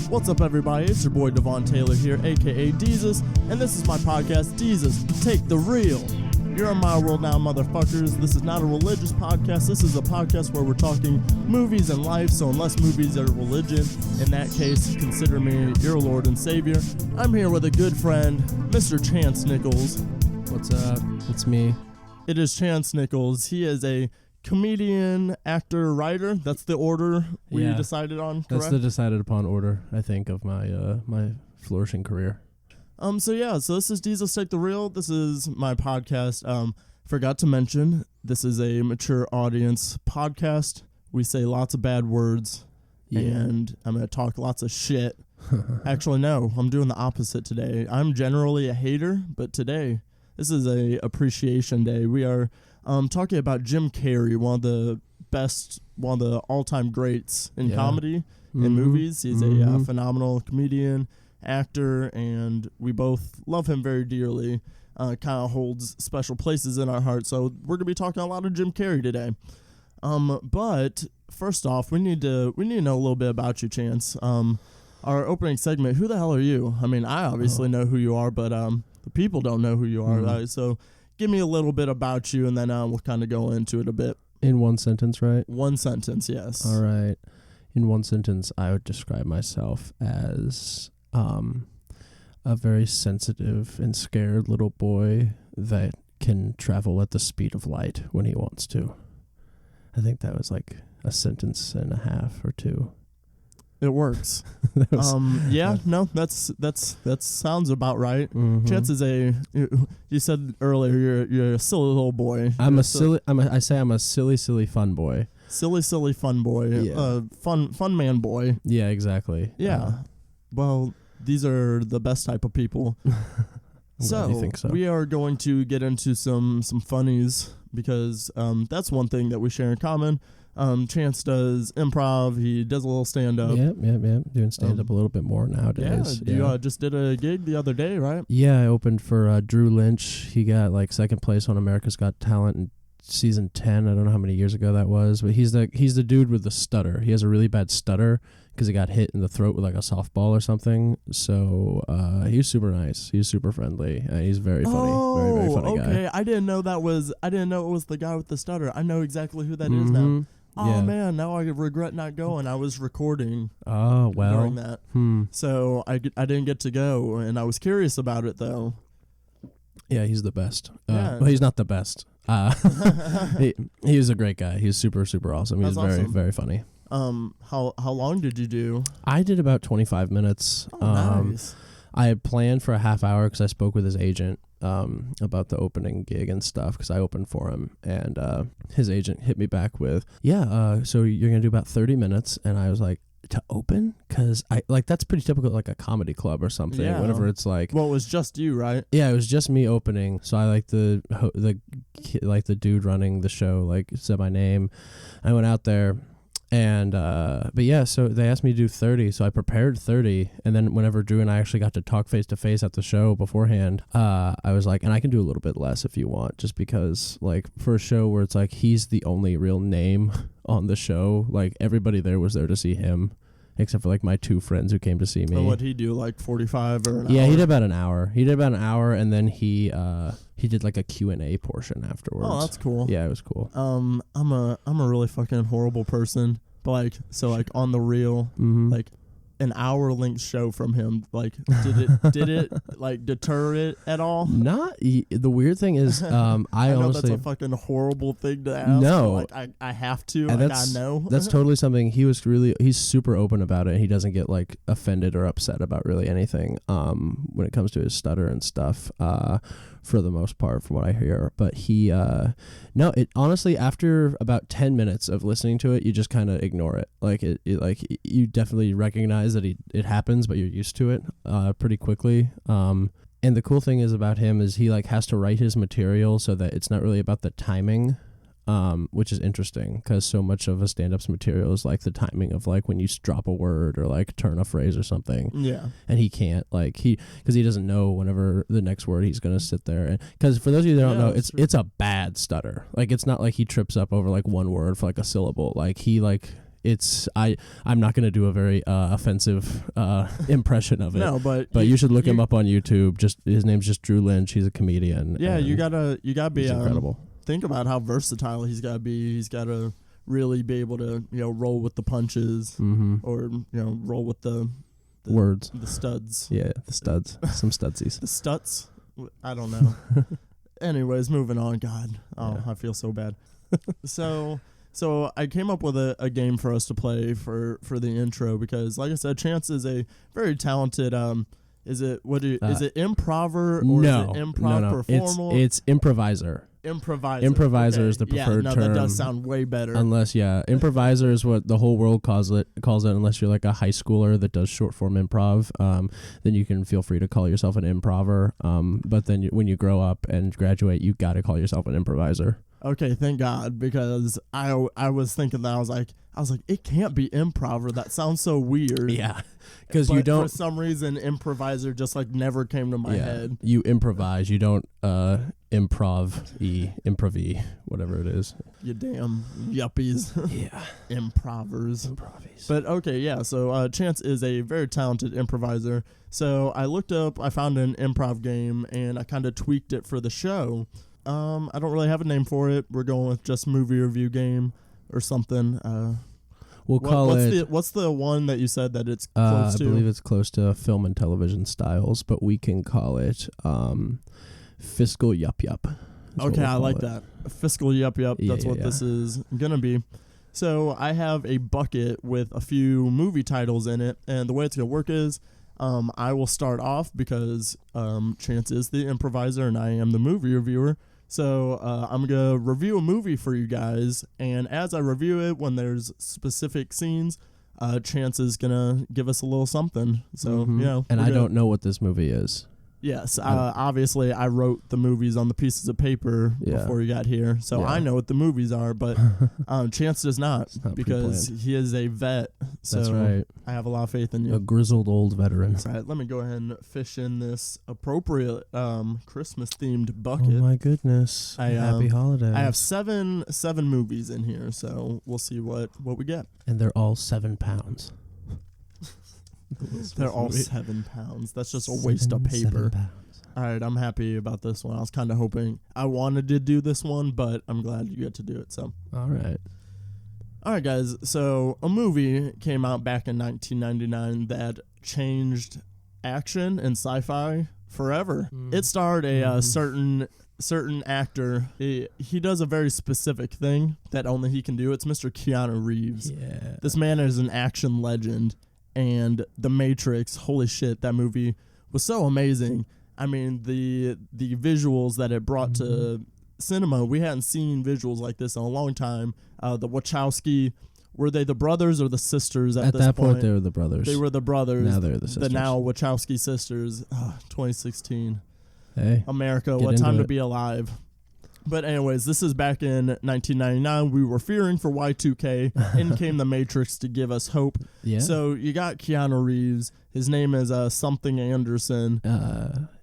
What's up, everybody? It's your boy Devon Taylor here, aka Deezus, and this is my podcast, Deezus Take the Real. You're in my world now, motherfuckers. This is not a religious podcast. This is a podcast where we're talking movies and life, so unless movies are religion, in that case, consider me your Lord and Savior. I'm here with a good friend, Mr. Chance Nichols. What's up? It's me. It is Chance Nichols. He is a comedian, actor, writer. That's the order we decided on, correct? That's the decided upon order, I think, of my my flourishing career. So this is Deezus Take the Real. This is my podcast. Forgot to mention, this is a mature audience podcast. We say lots of bad words, and I'm going to talk lots of shit. Actually, no, I'm doing the opposite today. I'm generally a hater, but today, this is a appreciation day. We are talking about Jim Carrey, one of the all-time greats in comedy and movies. He's a phenomenal comedian, actor, and we both love him very dearly. Kind of holds special places in our hearts. So we're gonna be talking a lot of Jim Carrey today. But first off, we need to know a little bit about you, Chance. Our opening segment. Who the hell are you? I mean, I obviously know who you are, but the people don't know who you are. Right? So give me a little bit about you, and then we'll kind of go into it a bit. In one sentence, right? One sentence, yes. All right. In one sentence, I would describe myself as a very sensitive and scared little boy that can travel at the speed of light when he wants to. I think that was like a sentence and a half or two. It works. That sounds about right. Mm-hmm. Chance is you said earlier you're a silly little boy. I'm a silly fun boy. Silly fun boy. Yeah. Fun man boy. Yeah, exactly. Yeah. Well, these are the best type of people. You think so. We are going to get into some funnies because that's one thing that we share in common. Chance does improv. He does a little stand-up. Yep. Doing stand-up a little bit more nowadays. Yeah, you just did a gig the other day, right? Yeah, I opened for Drew Lynch. He got like second place on America's Got Talent in season 10. I don't know how many years ago that was, but he's the dude with the stutter. He has a really bad stutter because he got hit in the throat with like a softball or something. So he was super nice. He was super friendly. He's very funny. Very funny guy. Okay. I didn't know it was the guy with the stutter. I know exactly who that is now. Oh, man, now I regret not going. I was recording during that. So I didn't get to go, and I was curious about it, though. Yeah, he's the best. Well, he's not the best. He was a great guy. He was super, super awesome. He was very, very funny. How long did you do? I did about 25 minutes. Oh, nice. I had planned for a half hour because I spoke with his agent about the opening gig and stuff because I opened for him, and his agent hit me back with, so you're going to do about 30 minutes, and I was like, to open? Because I like that's pretty typical, like a comedy club or something. Yeah. Whenever it's like, well, it was just you, right? Yeah, it was just me opening. So I like the dude running the show like said my name. I went out there, and so they asked me to do 30, so I prepared 30, and then whenever Drew and I actually got to talk face to face at the show beforehand, I was like, and I can do a little bit less if you want, just because like for a show where it's like he's the only real name on the show, like everybody there was there to see him except for like my two friends who came to see me. So what'd he do, like 45 or an hour? Yeah, he did about an hour. And then he did like a Q&A portion afterwards. Oh, that's cool. Yeah, it was cool. I'm a really fucking horrible person, but like on the real, like an hour-length show from him, like did it like deter it at all? Not. The weird thing is, I know honestly, that's a fucking horrible thing to ask. No, like I have to. And I know that's totally something. He's super open about it. He doesn't get like offended or upset about really anything. When it comes to his stutter and stuff. For the most part, from what I hear. But it honestly, after about 10 minutes of listening to it, you just kind of ignore it. Like you definitely recognize that it happens, but you're used to it pretty quickly. And the cool thing is about him is he like has to write his material so that it's not really about the timing. Which is interesting because so much of a stand-up's material is like the timing of like when you drop a word or like turn a phrase or something. Yeah. And he can't because he doesn't know whenever the next word he's going to sit there. And because for those of you that don't know, it's a bad stutter. Like it's not like he trips up over like one word for like a syllable. Like he like I'm not gonna do a very offensive impression of it. No, but you should look him up on YouTube. Just his name's just Drew Lynch. He's a comedian. Yeah, you gotta be incredible. Think about how versatile he's gotta be. He's gotta really be able to roll with the punches, or roll with the words, the studs. Yeah, the studs. Some studsies. The studs. I don't know. Anyways, moving on. God, I feel so bad. So I came up with a game for us to play for the intro because, like I said, Chance is a very talented. Is it improver or is it improv performer? It's improviser. Improviser is the preferred term. That does sound way better. Unless, improviser is what the whole world calls it. Unless you're like a high schooler that does short form improv, then you can feel free to call yourself an improver. But then when you grow up and graduate, you got to call yourself an improviser. Okay, thank God, because I was thinking that I was like it can't be improver. That sounds so weird. Yeah, because you don't. For some reason, improviser just never came to my head. You improvise. You don't improv, whatever it is. You damn yuppies. Yeah, improvers. But okay, yeah. So Chance is a very talented improviser. So I found an improv game, and I kind of tweaked it for the show. I don't really have a name for it. We're going with just movie review game or something. We'll call it. What's the one that you said that it's close to? I believe it's close to film and television styles, but we can call it Fiscal Yup Yup. Okay, I like that. Fiscal Yup Yup. That's what this is gonna be. So I have a bucket with a few movie titles in it, and the way it's gonna work is, I will start off because Chance is the improviser and I am the movie reviewer. So I'm going to review a movie for you guys, and as I review it, when there's specific scenes, Chance is going to give us a little something. So, And I don't know what this movie is. Yes, obviously I wrote the movies on the pieces of paper before you got here, so I know what the movies are, but Chance does not because he is a vet. So that's right. I have a lot of faith in you. A grizzled old veteran. That's right. Let me go ahead and fish in this appropriate Christmas-themed bucket. Oh my goodness! Happy holidays! I have seven movies in here, so we'll see what we get. And they're all 7 pounds. They're all 7 pounds. That's just a waste of paper. All right, I'm happy about this one. I was kind of hoping I wanted to do this one, but I'm glad you get to do it. So, all right, guys. So a movie came out back in 1999 that changed action and sci-fi forever. It starred a certain actor. He does a very specific thing that only he can do. It's Mr. Keanu Reeves. Yeah, this man is an action legend. And The Matrix, holy shit, that movie was so amazing. I mean, the visuals that it brought to cinema, we hadn't seen visuals like this in a long time. The Wachowski, were they the brothers or the sisters at this that point? They were the brothers. They were the brothers. Now they're the sisters. The now Wachowski sisters. 2016. Hey, America, what time to be alive. But anyways, this is back in 1999. We were fearing for Y2K. In came The Matrix to give us hope. Yeah. So you got Keanu Reeves. His name is something Anderson.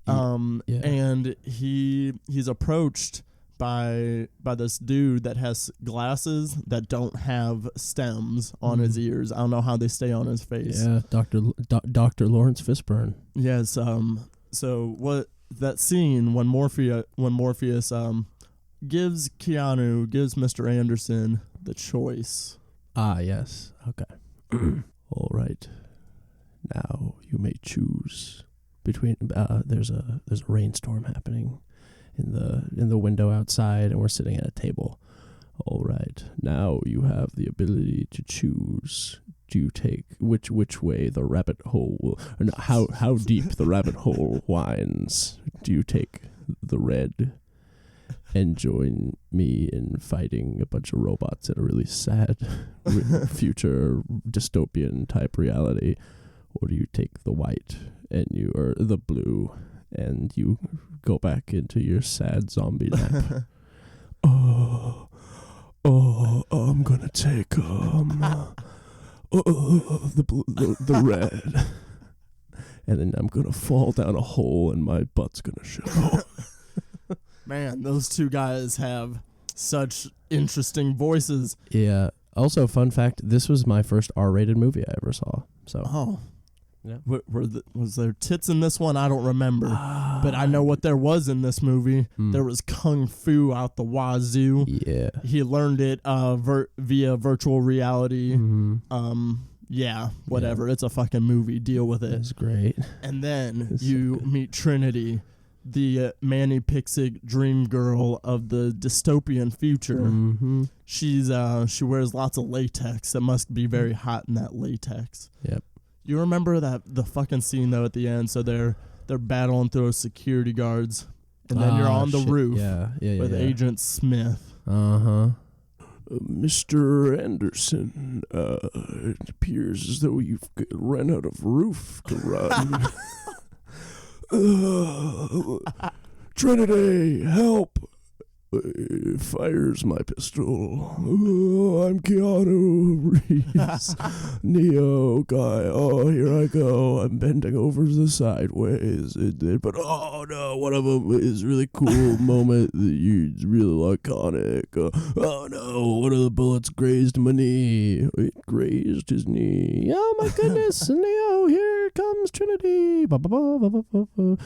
And he's approached by this dude that has glasses that don't have stems on his ears. I don't know how they stay on his face. Yeah, Dr. Lawrence Fishburne. Yes. So what that scene when Morpheus gives Mr. Anderson the choice. Ah, yes. Okay. All right. Now you may choose between. There's a rainstorm happening in the window outside, and we're sitting at a table. All right. Now you have the ability to choose. Do you take which way the rabbit hole? Or no, how deep the rabbit hole winds? Do you take the red and join me in fighting a bunch of robots in a really sad future dystopian type reality? Or do you take the white or the blue and you go back into your sad zombie nap? I'm gonna take the red, and then I'm gonna fall down a hole and my butt's gonna show. Man, those two guys have such interesting voices. Yeah. Also, fun fact, this was my first R-rated movie I ever saw. So. Oh. Yeah. Was there tits in this one? I don't remember. But I know what there was in this movie. There was kung fu out the wazoo. Yeah. He learned it via virtual reality. Yeah, whatever. It's a fucking movie. Deal with it. It's great. And then you meet Trinity, the Manny Pixic dream girl of the dystopian future. She wears lots of latex. It must be very hot in that latex. Yep. You remember the fucking scene though at the end? So they're battling through security guards, and then you're on the roof with Agent Smith. Mr. Anderson, it appears as though you've run out of roof to run. Trinity, help! Fires my pistol. I'm Keanu Reeves. Neo guy. Oh, here I go. I'm bending over the sideways. But oh no, one of them is really cool moment that you really iconic. Oh no, one of the bullets grazed my knee. It grazed his knee. Oh my goodness, Neo, here comes Trinity. Ba, ba, ba, ba, ba, ba.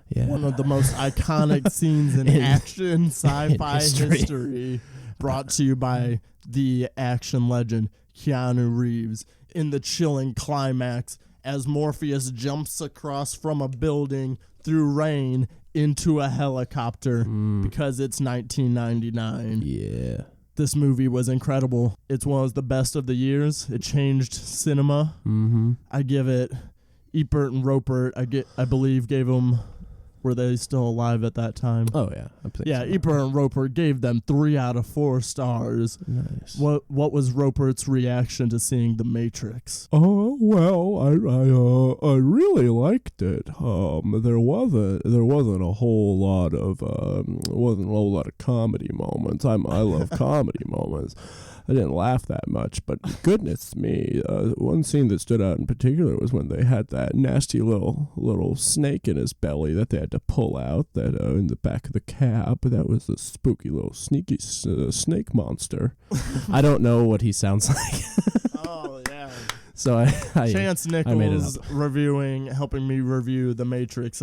Yeah. One of the most iconic scenes in action sci-fi history, brought to you by the action legend Keanu Reeves in the chilling climax as Morpheus jumps across from a building through rain into a helicopter because it's 1999. Yeah. This movie was incredible. It's one of the best of the years. It changed cinema. I give it, Ebert and Roper, I believe, gave them... Were they still alive at that time? Oh, yeah. Yeah, so. Ebert and Roper gave them 3 out of 4 stars. Nice. What was Ropert's reaction to seeing The Matrix? Oh, well, I really liked it. There wasn't a whole lot of comedy moments. I love comedy moments. I didn't laugh that much, but goodness me, one scene that stood out in particular was when they had that nasty little snake in his belly that they had to pull out that in the back of the cab. That was a spooky little sneaky snake monster. I don't know what he sounds like. Oh, yeah. So I Chance Nichols helping me review The Matrix.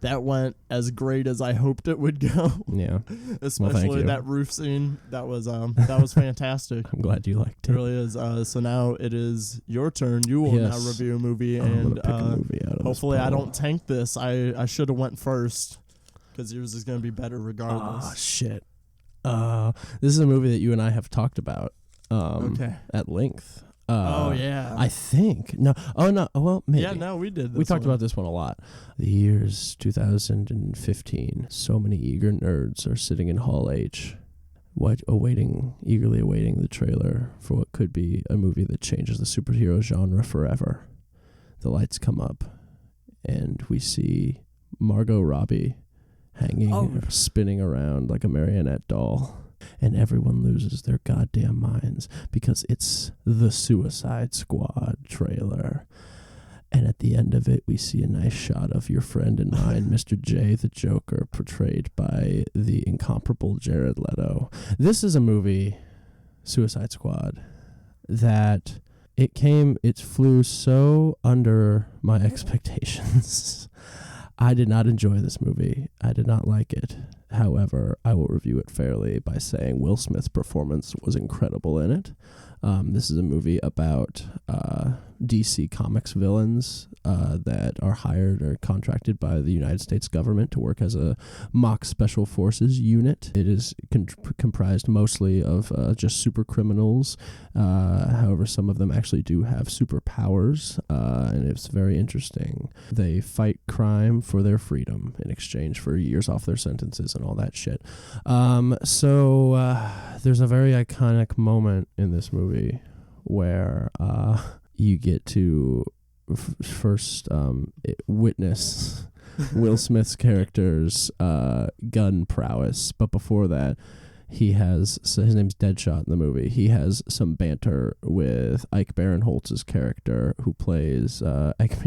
That went as great as I hoped it would go. Yeah. Especially that roof scene. That was fantastic. I'm glad you liked it. It really is. So now it is your turn. You will now review a movie, and pick a movie out of hopefully I don't tank this. I should have went first because yours is going to be better regardless. Oh, shit. This is a movie that you and I have talked about at length. Oh, yeah. I think. No. Oh, no. Well, maybe. Yeah, no, we did this We talked about this one a lot. The year's 2015. So many eager nerds are sitting in Hall H, eagerly awaiting the trailer for what could be a movie that changes the superhero genre forever. The lights come up, and we see Margot Robbie spinning around like a marionette doll. And everyone loses their goddamn minds because it's the Suicide Squad trailer. And at the end of it, we see a nice shot of your friend and mine, Mr. J, the Joker, portrayed by the incomparable Jared Leto. This is a movie, Suicide Squad, that it flew so under my expectations. I did not enjoy this movie. I did not like it. However, I will review it fairly by saying Will Smith's performance was incredible in it. This is a movie about DC Comics villains that are hired or contracted by the United States government to work as a mock special forces unit. It is comprised mostly of just super criminals. However, some of them actually do have superpowers, and it's very interesting. They fight crime for their freedom in exchange for years off their sentences and all that shit. So there's a very iconic moment in this movie where you get to first witness Will Smith's character's gun prowess. But before that, his name's Deadshot in the movie. He has some banter with Ike Barinholtz's character, who plays Ike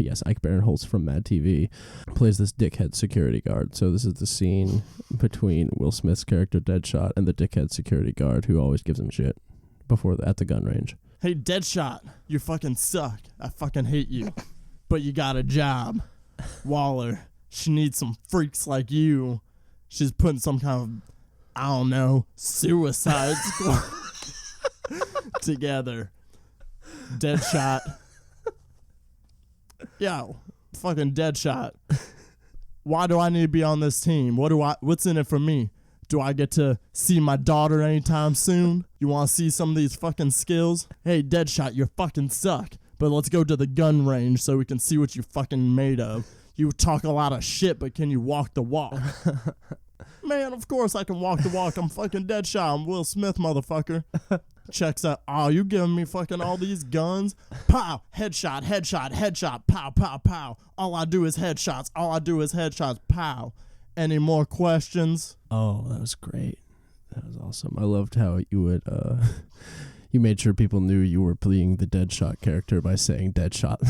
Barinholtz from Mad TV, plays this dickhead security guard. So this is the scene between Will Smith's character Deadshot and the dickhead security guard who always gives him shit. at the gun range. Hey, Deadshot, you fucking suck. I fucking hate you. But you got a job. Waller, she needs some freaks like you. She's putting some kind of, I don't know, suicide squad together. Deadshot. Yo, fucking Deadshot. Why do I need to be on this team? What's in it for me? Do I get to see my daughter anytime soon? You want to see some of these fucking skills? Hey, Deadshot, you fucking suck. But let's go to the gun range so we can see what you fucking made of. You talk a lot of shit, but can you walk the walk? Man, of course I can walk the walk. I'm fucking Deadshot. I'm Will Smith, motherfucker. Checks out. Oh, you giving me fucking all these guns? Pow, headshot, headshot, headshot, pow, pow, pow. All I do is headshots. All I do is headshots, pow. Any more questions? Oh, that was great. That was awesome. I loved how you would, you made sure people knew you were playing the Deadshot character by saying Deadshot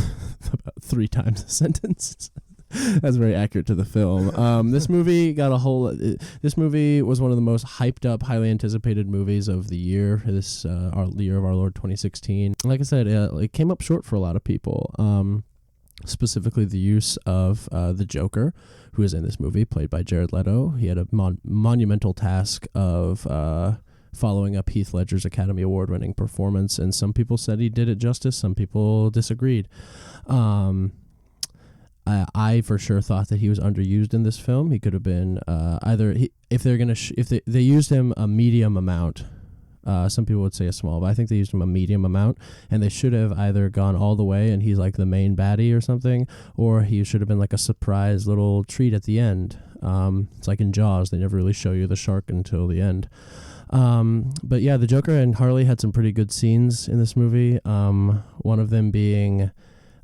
about 3 times a sentence. That's very accurate to the film. This movie this movie was one of the most hyped up, highly anticipated movies of the year. The year of our Lord 2016. Like I said, it came up short for a lot of people. Specifically the use of the Joker, who is in this movie, played by Jared Leto. He had a monumental task of following up Heath Ledger's Academy Award-winning performance, and some people said he did it justice, some people disagreed. I for sure thought that he was underused in this film. He could have been if they used him a medium amount. Some people would say a small, but I think they used him a medium amount, and they should have either gone all the way and he's like the main baddie or something, or he should have been like a surprise little treat at the end. It's like in Jaws, they never really show you the shark until the end. But yeah, the Joker and Harley had some pretty good scenes in this movie. One of them being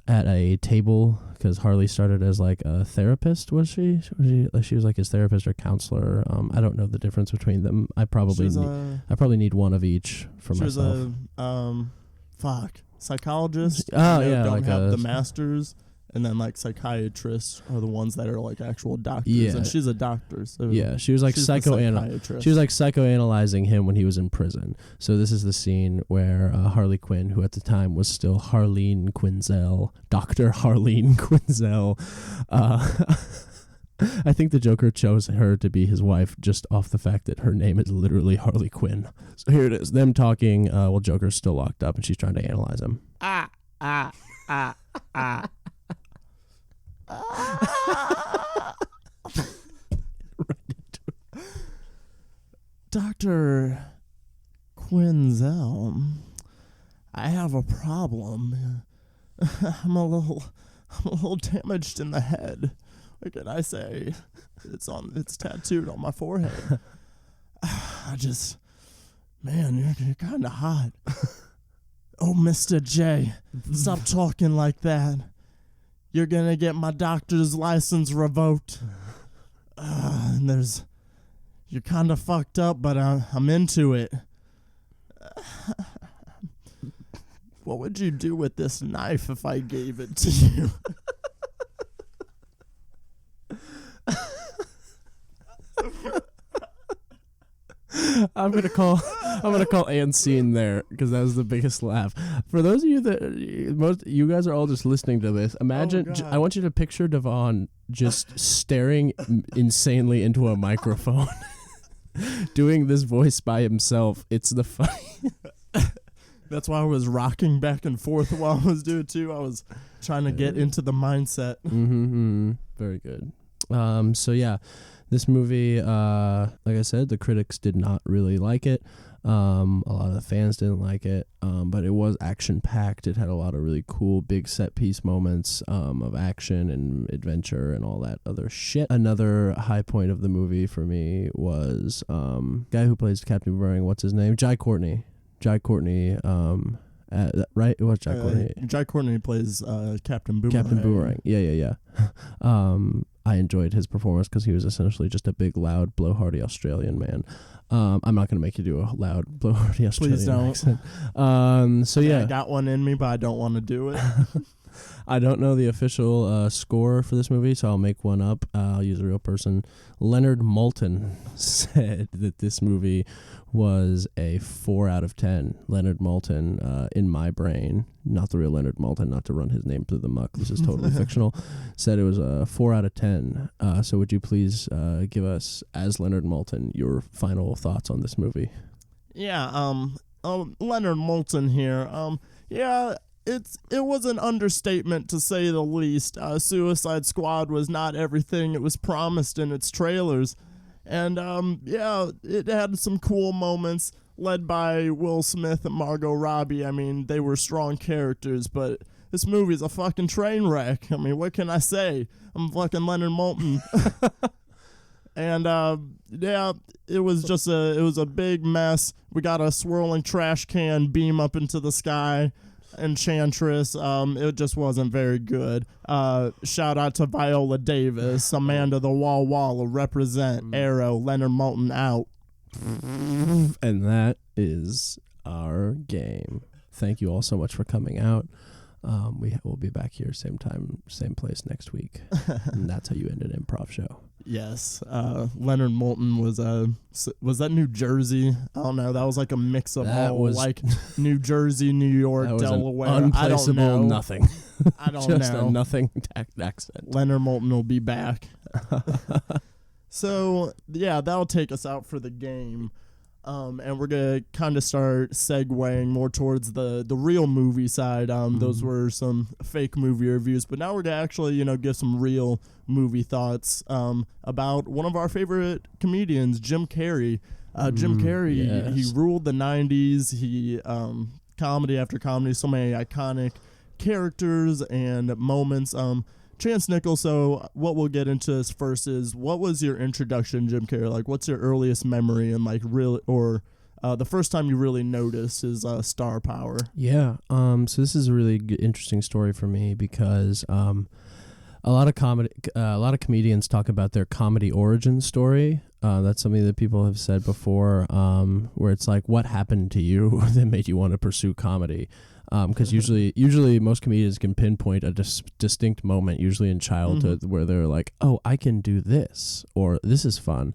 at a table, because Harley started as like a therapist, was she? She was like his therapist or counselor. I don't know the difference between them. I probably need one of each for myself. She was a psychologist. Oh yeah, don't like have the masters, and then like psychiatrists are the ones that are like actual doctors. Yeah. And she's a doctor. So yeah, she was like psychoanalyzing him when he was in prison. So this is the scene where Harley Quinn, who at the time was still Harleen Quinzel, Dr. Harleen Quinzel, I think the Joker chose her to be his wife just off the fact that her name is literally Harley Quinn. So here it is, them talking while Joker's still locked up and she's trying to analyze him. Dr. Quinzel, I have a problem. I'm a little damaged in the head. What can I say? It's tattooed on my forehead. Man, you're kind of hot. Oh, Mr. J, stop talking like that. You're gonna get my doctor's license revoked. You're kind of fucked up, but I'm into it. What would you do with this knife if I gave it to you? I'm gonna call Ann Scene there because that was the biggest laugh. For those of you you guys are all just listening to this. Imagine I want you to picture Devon just staring insanely into a microphone, doing this voice by himself. It's the funny. That's why I was rocking back and forth while I was doing it too. I was trying to get into the mindset. Very good. So yeah. This movie, like I said, the critics did not really like it. A lot of the fans didn't like it, but it was action-packed. It had a lot of really cool big set-piece moments of action and adventure and all that other shit. Another high point of the movie for me was guy who plays Captain Boomerang, what's his name? Jai Courtney. Right? It was Jai Courtney. Jai Courtney plays Captain Boomerang. Captain Boomerang. Yeah. I enjoyed his performance because he was essentially just a big, loud, blowhardy Australian man. I'm not going to make you do a loud, blowhardy Australian accent. So yeah. I got one in me, but I don't want to do it. I don't know the official score for this movie, so I'll make one up. I'll use a real person. Leonard Maltin said that this movie was a 4 out of 10. Leonard Maltin, in my brain, not the real Leonard Maltin, not to run his name through the muck, this is totally fictional, said it was a 4 out of 10. So would you please give us, as Leonard Maltin, your final thoughts on this movie? Yeah, Leonard Maltin here. Yeah, it was an understatement to say the least. Suicide Squad was not everything it was promised in its trailers. And, yeah, it had some cool moments led by Will Smith and Margot Robbie. I mean, they were strong characters, but this movie's a fucking train wreck. I mean, what can I say? I'm fucking Leonard Maltin. And, yeah, it was a big mess. We got a swirling trash can beam up into the sky. Enchantress, it just wasn't very good. Shout out to Viola Davis, Amanda the Walla represent, Arrow, Leonard Maltin out. And that is our game. Thank you all so much for coming out. We'll be back here same time, same place next week. And that's how you end an improv show. Yes. Leonard Maltin was that New Jersey? I don't know. That was like a mix of like New Jersey, New York, Delaware. I don't know. Nothing. I don't Just know. A nothing accent. Leonard Maltin will be back. So, yeah, that'll take us out for the game. And we're going to kind of start segueing more towards the real movie side. Those were some fake movie reviews, but now we're going to actually, give some real movie thoughts about one of our favorite comedians, Jim Carrey. Jim Carrey, yes. He ruled the 90s. He, comedy after comedy, so many iconic characters and moments. Chance Nichols, so what we'll get into first is, what was your introduction to Jim Carrey? Like, what's your earliest memory and, like, the first time you really noticed his star power? Yeah, so this is a really interesting story for me because a lot of comedians talk about their comedy origin story. That's something that people have said before, where it's like, what happened to you that made you want to pursue comedy? Because usually most comedians can pinpoint a distinct moment, usually in childhood, where they're like, oh, I can do this, or this is fun.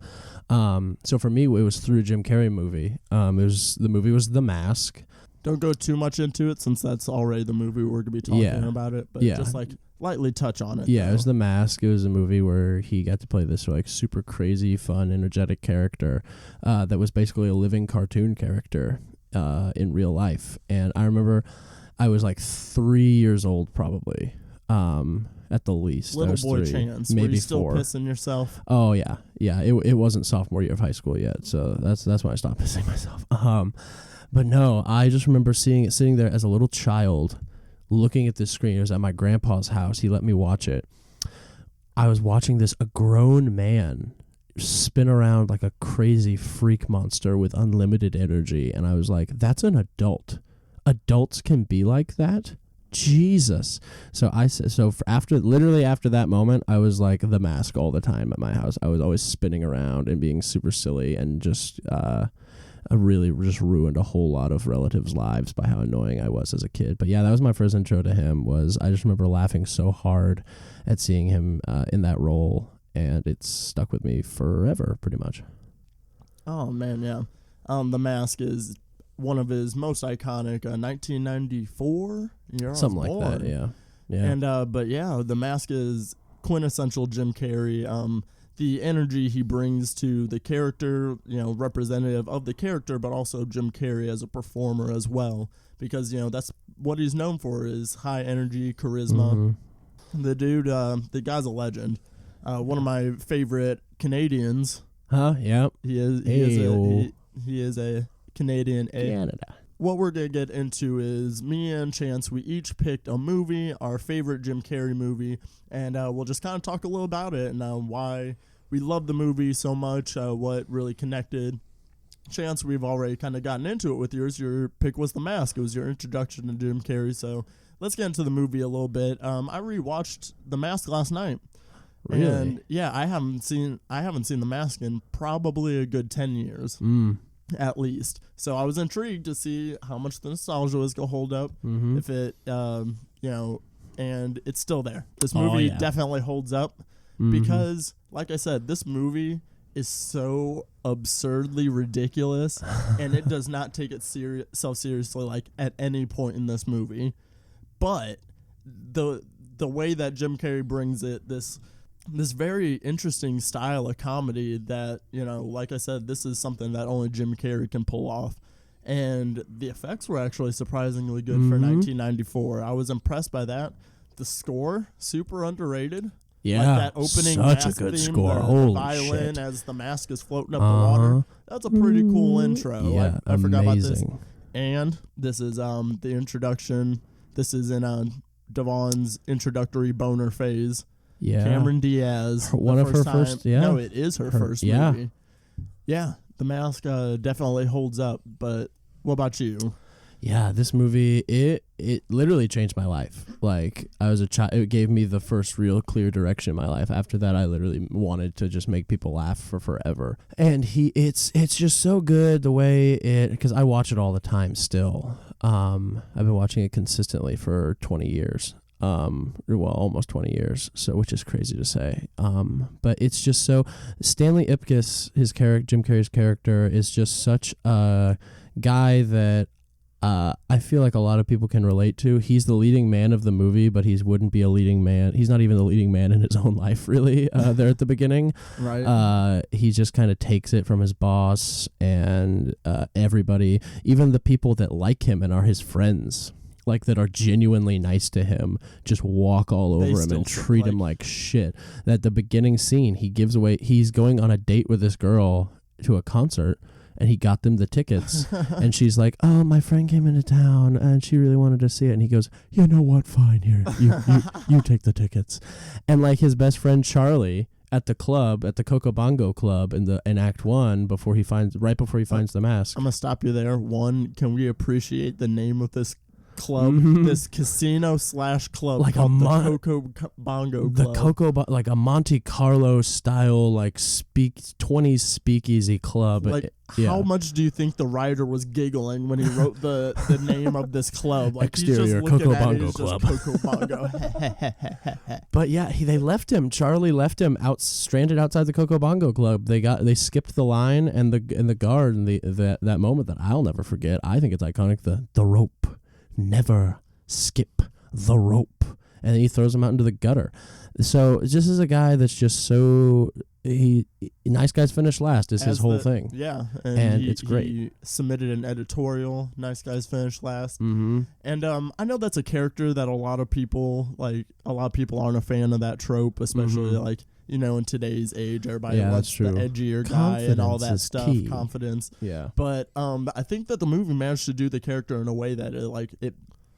So for me, it was through a Jim Carrey movie. The movie was The Mask. Don't go too much into it, since that's already the movie we're going to be talking about it, but just like lightly touch on it. Yeah, though. It was The Mask. It was a movie where he got to play this like super crazy, fun, energetic character that was basically a living cartoon character in real life. And I remember I was like 3 years old probably, at the least. Little boy 3, Chance, maybe were you still 4. pissing yourself? Oh yeah. It wasn't sophomore year of high school yet, so that's when I stopped pissing myself. But no, I just remember sitting there as a little child, looking at this screen. It was at my grandpa's house. He let me watch it. I was watching a grown man spin around like a crazy freak monster with unlimited energy, and I was like, that's an adult. Adults can be like that? Jesus. So after that moment, I was like The Mask all the time at my house. I was always spinning around and being super silly, and just really just ruined a whole lot of relatives' lives by how annoying I was as a kid. But yeah, that was my first intro to him. I just remember laughing so hard at seeing him in that role, and it's stuck with me forever, pretty much. Oh man, yeah. The Mask is one of his most iconic, 1994, something like that. Yeah. And but yeah, The Mask is quintessential Jim Carrey. The energy he brings to the character, representative of the character, but also Jim Carrey as a performer as well, because that's what he's known for, is high energy, charisma. The dude, the guy's a legend. One of my favorite Canadians. Yep. He is a Canadian. Canada. What we're going to get into is, me and Chance, we each picked a movie, our favorite Jim Carrey movie, and we'll just kind of talk a little about it and why we love the movie so much, what really connected. Chance, we've already kind of gotten into it with yours. Your pick was The Mask. It was your introduction to Jim Carrey, so let's get into the movie a little bit. I rewatched The Mask last night. Really? And yeah, I haven't seen The Mask in probably a good 10 years. At least. So I was intrigued to see how much the nostalgia was going to hold up. If it, and it's still there. This movie definitely holds up because, like I said, this movie is so absurdly ridiculous, and it does not take itself seriously like at any point in this movie. But the way that Jim Carrey brings it, this very interesting style of comedy that, you know, like I said, this is something that only Jim Carrey can pull off. And the effects were actually surprisingly good for 1994. I was impressed by that. The score, super underrated. Yeah, like that opening such mask a good theme, score. the Holy violin shit. as the mask is floating up the water. That's a pretty cool intro. Yeah, I forgot about this. amazing. And this is the introduction. This is in Devon's introductory boner phase. Yeah, Cameron Diaz. One of her first. Yeah, No, it is her first movie. Yeah, the mask definitely holds up. But what about you? Yeah, this movie, it literally changed my life. Like, I was a child, it gave me the first real clear direction in my life. After that, I literally wanted to just make people laugh for forever. And it's just so good the way because I watch it all the time still. I've been watching it consistently for 20 years. Well, almost 20 years, so which is crazy to say. But it's just so, Stanley Ipkiss, his character, Jim Carrey's character, is just such a guy that I feel like a lot of people can relate to. He's the leading man of the movie, but he wouldn't be a leading man. He's not even the leading man in his own life, really, there at the beginning. Right. He just kind of takes it from his boss and everybody, even the people that like him and are his friends, like that are genuinely nice to him, just walk all over him and treat him like shit. At the beginning scene, he's going on a date with this girl to a concert, and he got them the tickets. And she's like, oh, my friend came into town and she really wanted to see it. And he goes, you know what? Fine, here, you take the tickets. And like his best friend Charlie at the club, at the Coco Bongo Club in Act 1, right before he finds the mask. I'm gonna stop you there. One, can we appreciate the name of this club, this casino / club, like called the Coco Bongo Club. Like a Monte Carlo style, like 20s speakeasy club. Like, how much do you think the writer was giggling when he wrote the name of this club? Like, exterior he's just Coco looking at Bongo it, Club. Coco Bongo. But yeah, they left him. Charlie left him stranded outside the Coco Bongo Club. They skipped the line, and the guard, and that moment that I'll never forget. I think it's iconic. The rope. Never skip the rope. And then he throws him out into the gutter. So just as a guy that's just so nice guys finish last is his whole thing. Yeah, and it's great. He submitted an editorial. Nice guys finish last. And I know that's a character that a lot of people aren't a fan of that trope, especially like, you know, in today's age, everybody wants the edgier guy and all that stuff. Key. Confidence. Yeah. But I think that the movie managed to do the character in a way that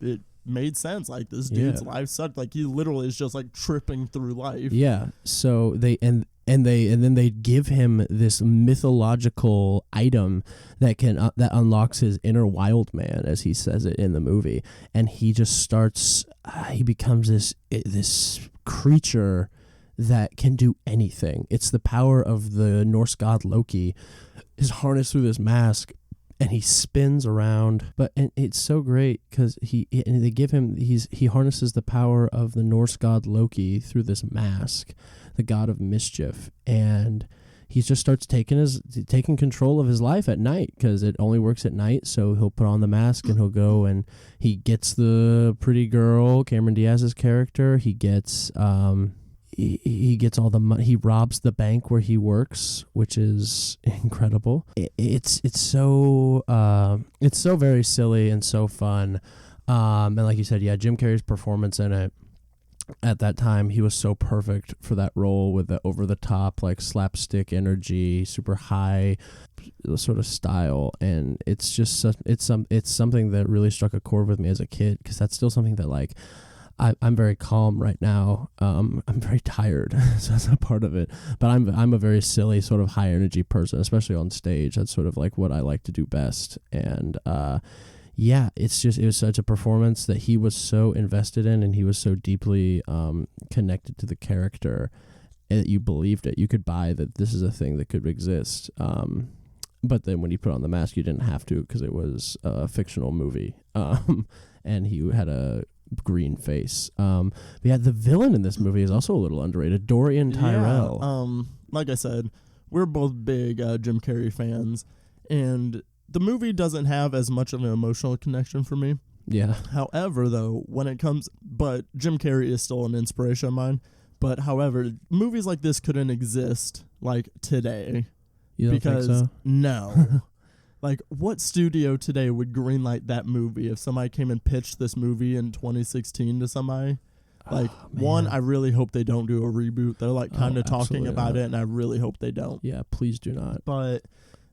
it made sense. Like, this dude's life sucked. Like, he literally is just like tripping through life. Yeah. So then they give him this mythological item that that unlocks his inner wild man, as he says it in the movie, and he just starts. He becomes this creature that can do anything. It's the power of the Norse god Loki is harnessed through this mask, and he spins around. And it's so great because he harnesses the power of the Norse god Loki through this mask, the god of mischief, and he just starts taking control of his life at night, because it only works at night. So he'll put on the mask and he'll go and he gets the pretty girl, Cameron Diaz's character. He gets he gets all the money. He robs the bank where he works, which is incredible. It's so very silly and so fun. And like you said, yeah, Jim Carrey's performance in it at that time, he was so perfect for that role, with the over the top, like, slapstick energy, super high sort of style. And it's just it's something that really struck a chord with me as a kid, because that's still something that, like, I'm very calm right now. I'm very tired, so that's a part of it. But I'm a very silly, sort of high energy person, especially on stage. That's sort of like what I like to do best. And yeah, it was such a performance that he was so invested in, and he was so deeply connected to the character that you believed it. You could buy that this is a thing that could exist. But then when you put on the mask, you didn't have to, because it was a fictional movie. And he had a green face. But yeah, the villain in this movie is also a little underrated. Dorian Tyrell. Yeah, like I said, we're both big Jim Carrey fans, and the movie doesn't have as much of an emotional connection for me. Yeah. However, though, but Jim Carrey is still an inspiration of mine. But however, movies like this couldn't exist like today. You don't think so? No. Like, what studio today would greenlight that movie if somebody came and pitched this movie in 2016 to somebody? Like, one, I really hope they don't do a reboot. They're like kind of talking about it, and I really hope they don't. Yeah, please do not. But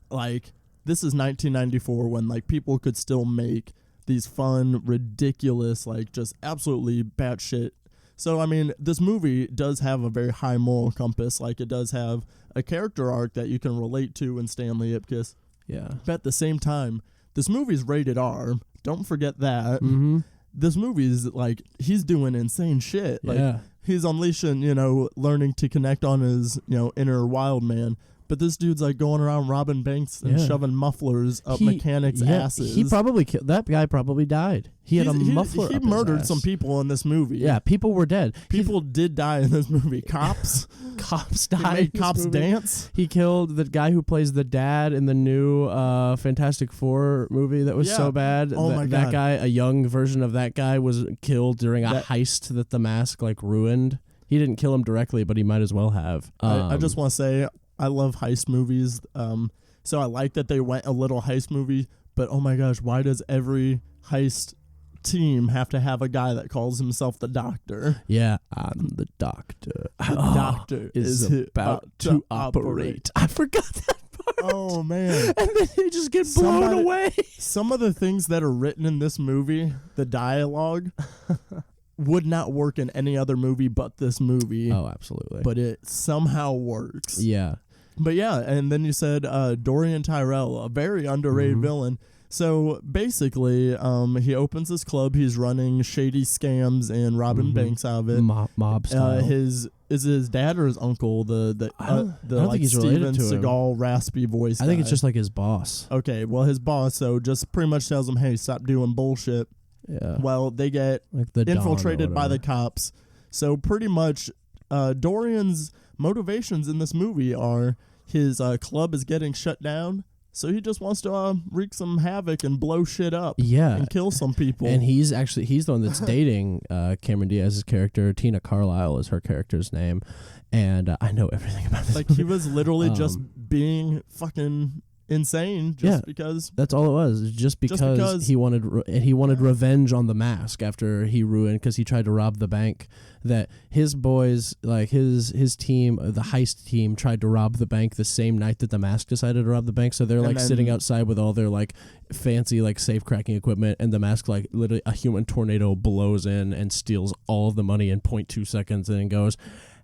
like, this is 1994 when like people could still make these fun, ridiculous, like just absolutely batshit. So I mean, this movie does have a very high moral compass. Like, it does have a character arc that you can relate to in Stanley Ipkiss. Yeah. But at the same time, this movie's rated R. Don't forget that. Mm-hmm. This movie's like, he's doing insane shit. Like, he's unleashing, learning to connect on his, inner wild man. But this dude's like going around robbing banks and shoving mufflers up mechanics' asses. He probably killed that guy. Probably died. He had a muffler. He up murdered his ass. some people in this movie. Yeah, people were dead. People did die in this movie. Cops died. He made cops dance. He killed the guy who plays the dad in the new Fantastic Four movie that was so bad. Oh my God. That guy, a young version of that guy, was killed during a heist that the mask ruined. He didn't kill him directly, but he might as well have. I just want to say, I love heist movies, so I like that they went a little heist movie, but oh my gosh, why does every heist team have to have a guy that calls himself the doctor? Yeah, I'm the doctor. The doctor is about to operate. I forgot that part. Oh, man. And then he just gets blown away. Some of the things that are written in this movie, the dialogue... would not work in any other movie but this movie. Oh, absolutely. But it somehow works. Yeah. But yeah, and then you said Dorian Tyrell, a very underrated villain. So basically, he opens this club. He's running shady scams and robbing banks out of it. Mob style. Is his dad or his uncle I don't like think he's Steven related to him. Seagal raspy voice? I think it's just like his boss. Okay, well, his boss just pretty much tells him, hey, stop doing bullshit. Yeah. Well, they get like the infiltrated by the cops. So pretty much Dorian's motivations in this movie are his club is getting shut down. So he just wants to wreak some havoc and blow shit up. Yeah. And kill some people. And he's the one that's dating Cameron Diaz's character. Tina Carlisle is her character's name. And I know everything about this movie. He was literally just being fucking insane because that's all it was. Just because he wanted revenge on the mask after he ruined, because he tried to rob the bank that his boys, like his team, the heist team, tried to rob the bank the same night that the mask decided to rob the bank. So they're sitting outside with all their fancy safe cracking equipment, and the mask literally a human tornado blows in and steals all of the money in 0.2 seconds and then goes,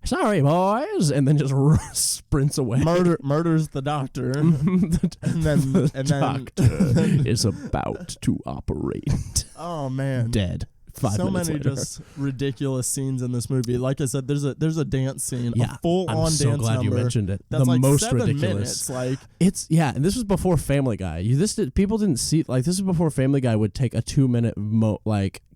"Sorry, boys," and then just sprints away. Murders the doctor, and then the doctor is about to operate. Oh man, dead. 5 so minutes many later. just ridiculous scenes in this movie. Like I said, there's a dance scene, a full-on I'm so dance glad number. You mentioned it. That's the most 7 ridiculous. minutes. And this was before Family Guy. People didn't see this is before Family Guy would take a 2-minute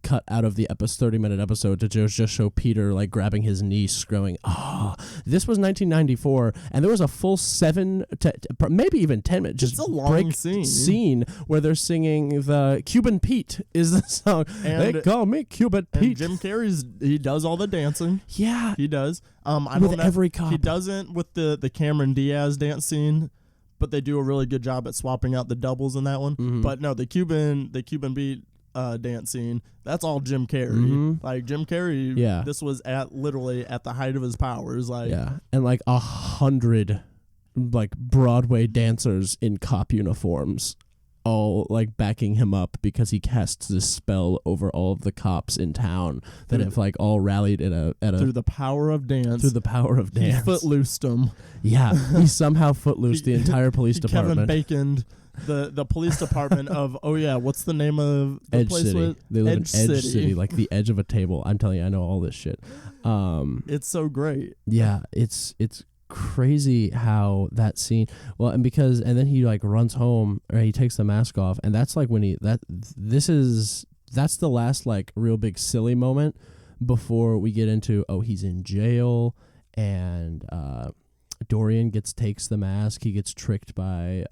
cut out of the 30-minute episode to just show Peter grabbing his niece, going, "Oh." This was 1994, and there was a full 7 to maybe even 10 minute just a long scene where they're singing the Cuban Pete is the song. And they call me Cuban Pete. Jim Carrey's he does all the dancing. Yeah, he does. I with don't know, every cop. He doesn't with the Cameron Diaz dance scene, but they do a really good job at swapping out the doubles in that one. Mm-hmm. But no, the Cuban Beat dance scene, that's all Jim Carrey. Jim Carrey, this was literally at the height of his powers. And 100 Broadway dancers in cop uniforms, all backing him up because he casts this spell over all of the cops in town that have all rallied through the power of dance. Through the power of dance, he footloosed them. Yeah, he somehow footloosed the entire police department. Kevin Baconed the police department of what's the name of the Edge place? City. They live in Edge City, like the edge of a table. I'm telling you, I know all this shit. It's so great. Yeah, it's crazy how that scene. Well, and then he runs home, or he takes the mask off, and that's when this is that's the last like real big silly moment before we get into he's in jail and Dorian takes the mask. He gets tricked by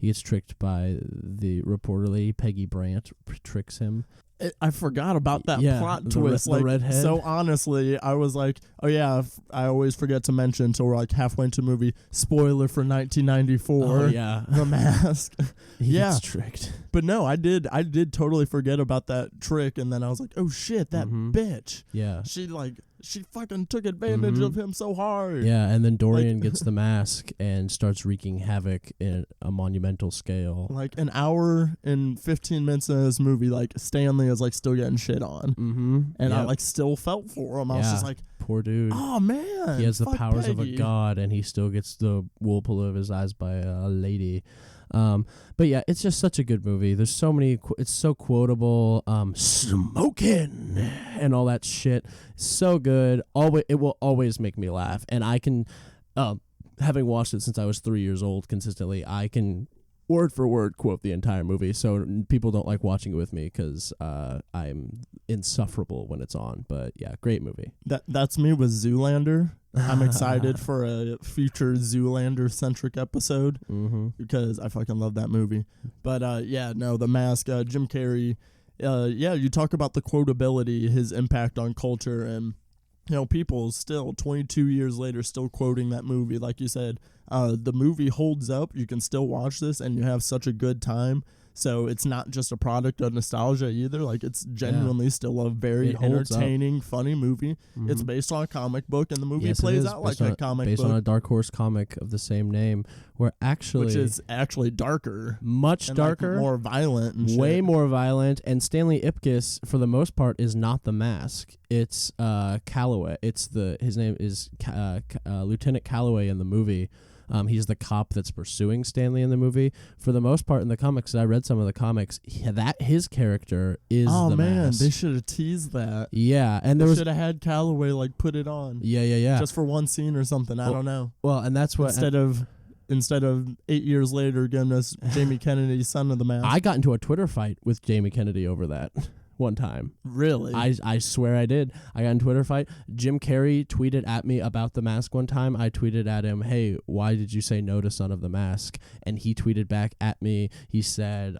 the reporter lady. Peggy Brandt tricks him. I forgot about that plot twist. The redhead. So honestly, I was like, oh yeah, I always forget to mention until we're like halfway into the movie. Spoiler for 1994. Oh yeah, The Mask. He gets tricked. But no, I did totally forget about that trick, and then I was like, oh shit, that bitch. Yeah. She fucking took advantage of him so hard. Yeah, and then Dorian gets the mask and starts wreaking havoc in a monumental scale. Like an hour and 15 minutes in this movie, like Stanley is like still getting shit on. Mm-hmm. And I like still felt for him. I was just like, poor dude. Oh man. He has the powers Peggy. of a god, and he still gets the wool pulled over his eyes by a lady. But yeah, it's just such a good movie. There's so many, it's so quotable, smoking and all that shit. So good. It will always make me laugh. And I can, having watched it since I was 3 years old consistently, I can word for word quote the entire movie. So people don't like watching it with me because I'm insufferable when it's on. But yeah, great movie. That's me with Zoolander. I'm excited for a future Zoolander-centric episode because I fucking love that movie. But The Mask, Jim Carrey. You talk about the quotability, his impact on culture, and people still 22 years later still quoting that movie. Like you said, the movie holds up. You can still watch this, and you have such a good time. So it's not just a product of nostalgia either. Like it's genuinely still a very entertaining, funny movie. Mm-hmm. It's based on a comic book, and the movie plays out like a comic book. Based on a Dark Horse comic of the same name, which is actually darker. Much darker. Like more violent and way shit. More violent. And Stanley Ipkiss, for the most part, is not the Mask. It's Calloway. His name is Lieutenant Calloway in the movie. He's the cop that's pursuing Stanley in the movie. For the most part in the comics, I read some of the comics, his character is the Mask. They should have teased that. Yeah, and they should have had Calloway put it on. Yeah. Just for one scene or something. I don't know. Well, and that's what instead of 8 years later giving us Jamie Kennedy's Son of the Mask. I got into a Twitter fight with Jamie Kennedy over that. One time. Really? I swear I did. I got in a Twitter fight. Jim Carrey tweeted at me about The Mask one time. I tweeted at him, hey, why did you say no to Son of the Mask? And he tweeted back at me. He said,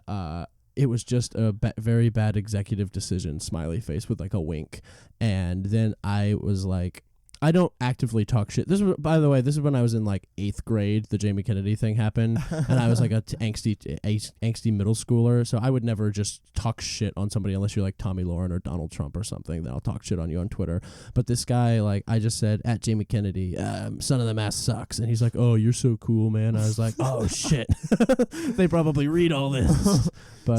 it was just a very bad executive decision, smiley face with like a wink. And then I was like, I don't actively talk shit. By the way, this is when I was in like 8th grade. The Jamie Kennedy thing happened, and I was like a angsty middle schooler. So I would never just talk shit on somebody unless you're like Tommy Lauren or Donald Trump or something. Then I'll talk shit on you on Twitter. But this guy, like, I just said at Jamie Kennedy, Son of the Mask sucks, and he's like, oh, you're so cool, man. I was like, oh shit, they probably read all this. But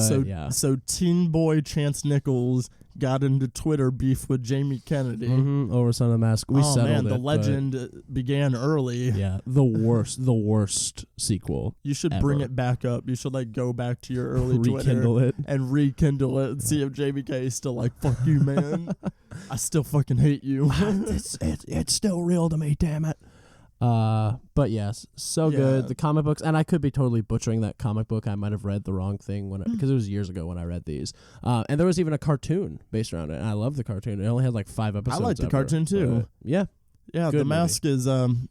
so teen boy Chance Nichols got into Twitter beef with Jamie Kennedy over Son of the Mask. We settled it. The legend began early. Yeah, the worst sequel. You should bring it back up. You should like go back to your early rekindle Twitter it and rekindle it and see if Jamie K is still like, fuck you, man. I still fucking hate you. It's still real to me, damn it. But yes, good. The comic books, and I could be totally butchering that comic book. I might have read the wrong thing because it was years ago when I read these. And there was even a cartoon based around it. And I love the cartoon. It only had like 5 episodes. I like the cartoon too. Yeah. Yeah, The Mask is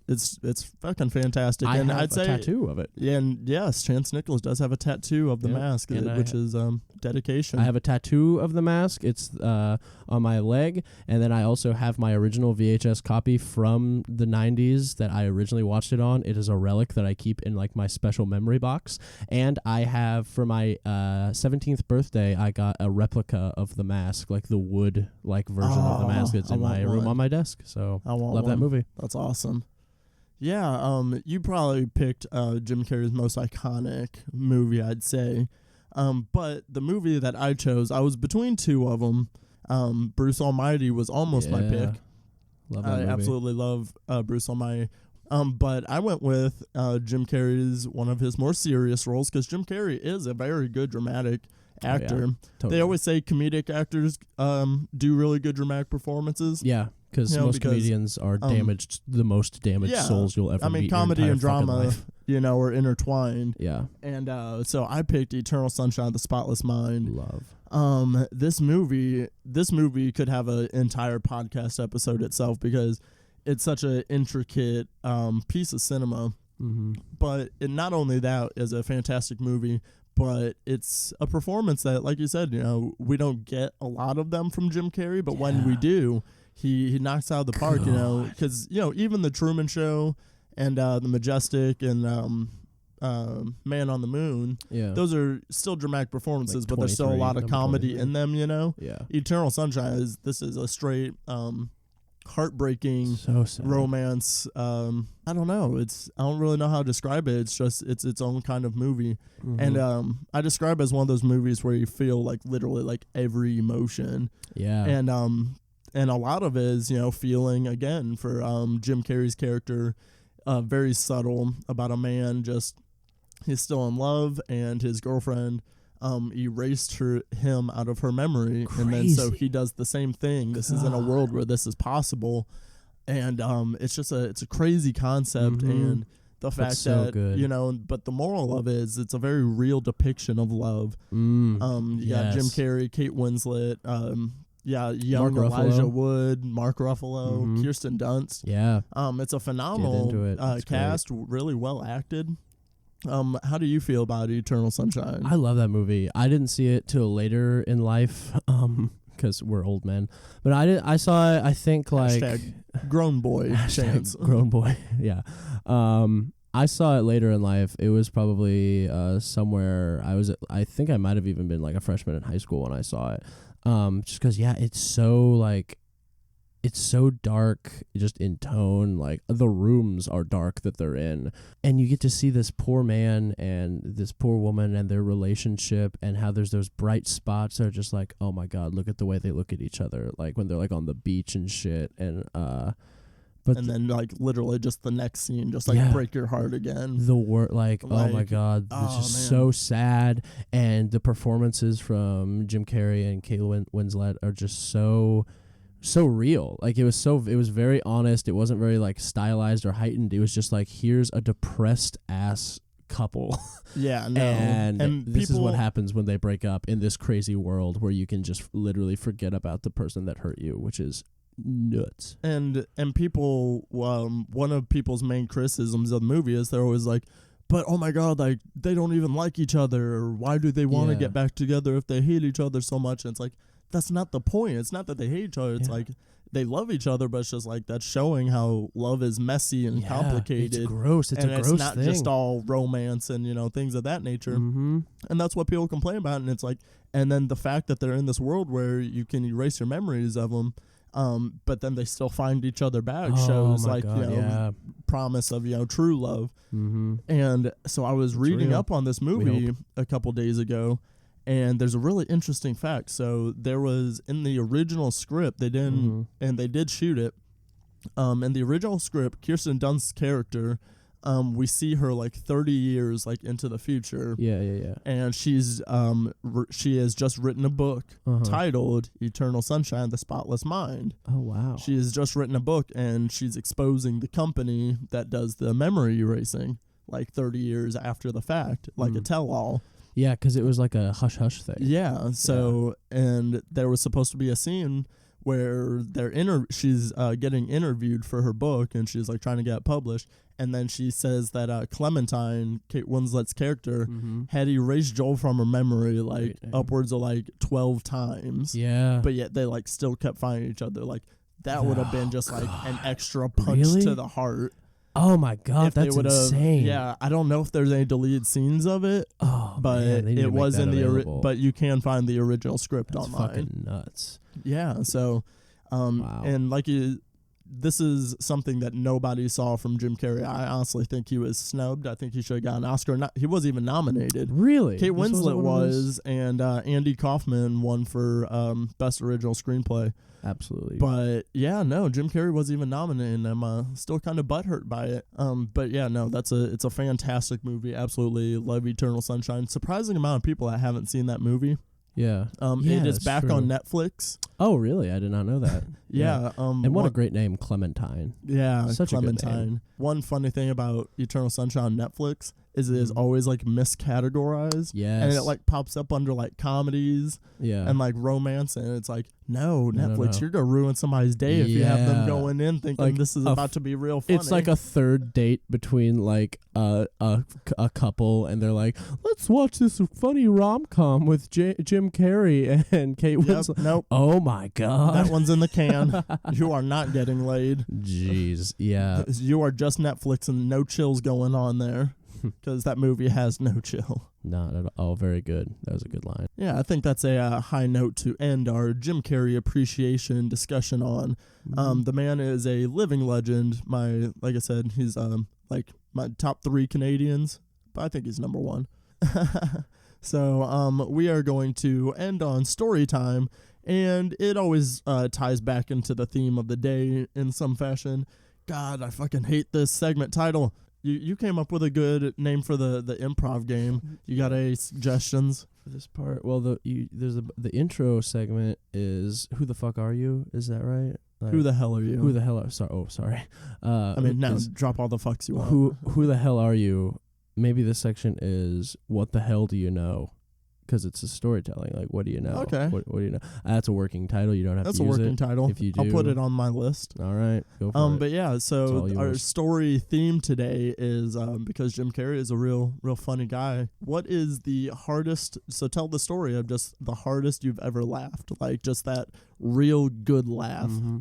it's fucking fantastic. I'd say a tattoo of it. Yeah, and yes, Chance Nichols does have a tattoo of The Mask, which is dedication. I have a tattoo of The Mask. It's on my leg, and then I also have my original VHS copy from the 90s that I originally watched it on. It is a relic that I keep in like my special memory box. And I have for my 17th birthday, I got a replica of The Mask, like the wood like version of The Mask. It's in my room on my desk. So I want love that movie. That's awesome. Yeah, you probably picked Jim Carrey's most iconic movie, I'd say. But the movie that I chose, I was between 2 of them. Bruce Almighty was almost my pick. Love that movie. I absolutely love Bruce Almighty. But I went with Jim Carrey's one of his more serious roles because Jim Carrey is a very good dramatic actor. Oh, yeah. Totally. They always say comedic actors do really good dramatic performances. Yeah. Because most comedians are the most damaged souls you'll ever meet. I mean, comedy and drama, are intertwined. Yeah. And so I picked Eternal Sunshine of the Spotless Mind. Love. This movie could have an entire podcast episode itself because it's such an intricate piece of cinema. Mm-hmm. But it not only that is a fantastic movie, but it's a performance that, like you said, we don't get a lot of them from Jim Carrey, but when we do, he knocks out of the park, because, even The Truman Show and The Majestic and Man on the Moon, those are still dramatic performances, but there's still a lot of comedy in them, Yeah. Eternal Sunshine is a straight heartbreaking so sad. romance. I don't know. I don't really know how to describe it. It's just it's its own kind of movie. Mm-hmm. And I describe it as one of those movies where you feel like literally like every emotion. Yeah. And a lot of it is, feeling again for Jim Carrey's character, very subtle about a man he's still in love and his girlfriend erased him out of her memory. Crazy. And then so he does the same thing. This is in a world where this is possible. And it's a crazy concept. Mm-hmm. And the fact so that, good. but the moral of it is it's a very real depiction of love. You got Jim Carrey, Kate Winslet, young Mark Elijah Ruffalo. Wood, Mark Ruffalo, Mm-hmm. Kirsten Dunst. Yeah. It's a phenomenal cast, really well acted. How do you feel about Eternal Sunshine? I love that movie. I didn't see it till later in life, because we're old men. But I saw it, I think, like... Hashtag grown boy Chance. Grown boy, yeah. I saw it later in life. It was probably somewhere... I think I might have even been like a freshman in high school when I saw it. Just because, it's so, like... It's so dark, just in tone. Like, the rooms are dark that they're in. And you get to see this poor man and this poor woman and their relationship and how there's those bright spots that are just like, oh my God, look at the way they look at each other. Like, when they're, like, on the beach and shit. And, then, like, literally just the next scene, just, like, break your heart again. The word, like, oh my God, it's just so sad. And the performances from Jim Carrey and Kate Winslet are just so real. Like, it was very honest. It wasn't very, like, stylized or heightened. It was just like, here's a depressed ass couple. Yeah, no. and this is what happens when they break up in this crazy world where you can just literally forget about the person that hurt you, which is nuts. And people, one of people's main criticisms of the movie is they're always like, but oh my God, like, they don't even like each other, or why do they want to get back together if they hate each other so much? And it's like, that's not the point. It's not that they hate each other. It's like they love each other, but it's just like that's showing how love is messy and complicated. It's gross. It's and a gross it's not thing. just all romance and things of that nature. Mm-hmm. And that's what people complain about. And it's like, and then the fact that they're in this world where you can erase your memories of them, but then they still find each other back shows like promise of true love. Mm-hmm. And so I was reading up on this movie a couple days ago. And there's a really interesting fact. So there was in the original script, they didn't, and they did shoot it. In the original script, Kirsten Dunst's character, we see her like 30 years like into the future. Yeah. And she has just written a book titled Eternal Sunshine: The Spotless Mind. Oh wow. She has just written a book, and she's exposing the company that does the memory erasing like 30 years after the fact, like a tell-all. Yeah, because it was like a hush-hush thing. Yeah, so, and there was supposed to be a scene where she's getting interviewed for her book, and she's, like, trying to get it published, and then she says that Clementine, Kate Winslet's character, had erased Joel from her memory, like, upwards of, like, 12 times. Yeah. But yet they, like, still kept finding each other. Like, that would have been just, like, an extra punch to the heart. Oh my God, that's insane. Yeah, I don't know if there's any deleted scenes of it. Oh, but man, it was in the but you can find the original script that's online. Fucking nuts. Yeah, so wow. And like this is something that nobody saw from Jim Carrey. I honestly think he was snubbed. I think he should have got an Oscar. He wasn't even nominated. Really? Kate Winslet was, and Andy Kaufman won for Best Original Screenplay. Absolutely. But yeah, no, Jim Carrey wasn't even nominated, and I'm still kind of butthurt by it. But yeah, no, it's a fantastic movie. Absolutely love Eternal Sunshine. Surprising amount of people that haven't seen that movie. Yeah. It is back on Netflix. Oh, really? I did not know that. Yeah. And what a great name, Clementine. Yeah, Such Clementine. a good name. One funny thing about Eternal Sunshine on Netflix is it is always like miscategorized. Yes. And it like pops up under like comedies and like romance, and it's like, no, Netflix, you're gonna ruin somebody's day if you have them going in thinking like this is about to be real funny. It's like a third date between like a couple, and they're like, let's watch this funny rom-com with Jim Carrey and Kate Winslet. Nope. Oh my god, that one's in the can. You are not getting laid. Jeez, yeah. You are just Netflix, and no chills going on there, because that movie has no chill. Not at all. Very good. That was a good line. Yeah, I think that's a high note to end our Jim Carrey appreciation discussion on. The man is a living legend. Like I said, he's like my top 3 Canadians, but I think he's number 1. So we are going to end on story time, and it always ties back into the theme of the day in some fashion. God, I fucking hate this segment title. You came up with a good name for the improv game. You got any suggestions for this part? Well, the intro segment is "Who the fuck are you?" Is that right? Like, who the hell are you? Who the hell are? Sorry. I mean, now drop all the fucks you want. Who the hell are you? Maybe this section is "What the hell do you know?" Because it's a storytelling. Like, what do you know? Okay. What do you know? That's a working title. You don't have to use it. That's a working title. If you do, I'll put it on my list. All right. Go for it. But yeah, so our story theme today is because Jim Carrey is a real funny guy. What is the hardest? So tell the story of just the hardest you've ever laughed. Like just that real good laugh. Mm-hmm.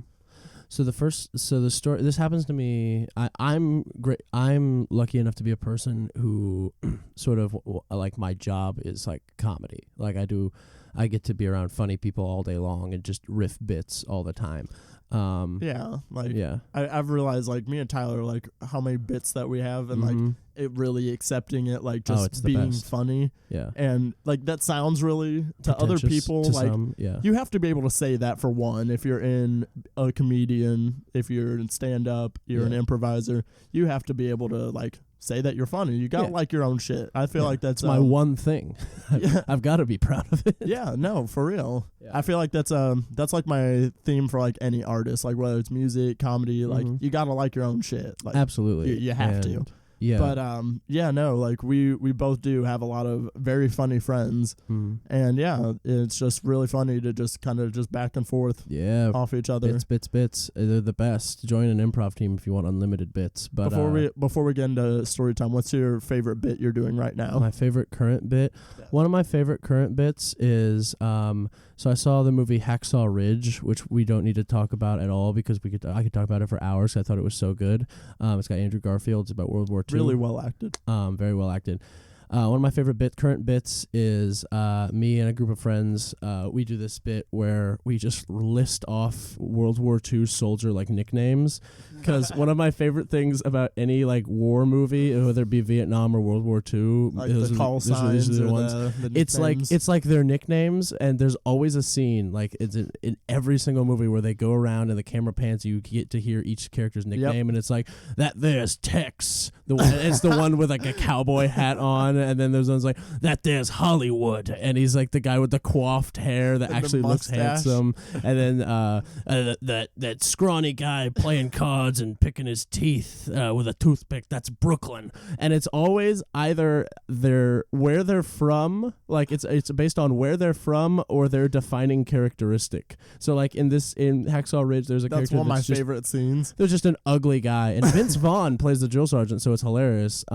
So the story, this happens to me. I'm great. I'm lucky enough to be a person who sort of like my job is like comedy. Like I get to be around funny people all day long and just riff bits all the time. I've realized like me and Tyler, like how many bits that we have, and like it really accepting it, like just being funny. Yeah. And like that sounds really to other people to like you have to be able to say that for one. If you're in a comedian, if you're in stand up, you're an improviser, you have to be able to like say that you're funny. You gotta like your own shit. I feel like that's my one thing. I've got to be proud of it. Yeah, no, for real. Yeah. I feel like that's like my theme for like any artist, like whether it's music, comedy, like you gotta like your own shit. Like, absolutely, you have to. Yeah. But like we both do have a lot of very funny friends. And it's just really funny to just kind of just back and forth off each other. Bits. They're the best. Join an improv team if you want unlimited bits. But before we get into story time, what's your favorite bit you're doing right now? My favorite current bit? Yeah. One of my favorite current bits is so I saw the movie Hacksaw Ridge, which we don't need to talk about at all because I could talk about it for hours. I thought it was so good. It's got Andrew Garfield. It's about World War II. Really well acted. Very well acted. One of my favorite current bits is me and a group of friends. We do this bit where we just list off World War II soldier like nicknames. Because one of my favorite things about any like war movie, whether it be Vietnam or World War II, like the call signs or the it's like their nicknames, and there's always a scene like it's in every single movie where they go around and the camera pans, you get to hear each character's nickname, and it's like that. There's Tex, it's the one with like a cowboy hat on. And then there's ones like that. There's Hollywood, and he's like the guy with the coiffed hair that actually looks handsome. And then that scrawny guy playing cards and picking his teeth with a toothpick. That's Brooklyn. And it's always either where they're from, like it's based on where they're from or their defining characteristic. So like in Hacksaw Ridge, there's a character that's one of my favorite scenes. There's just an ugly guy, and Vince Vaughn plays the drill sergeant, so it's hilarious.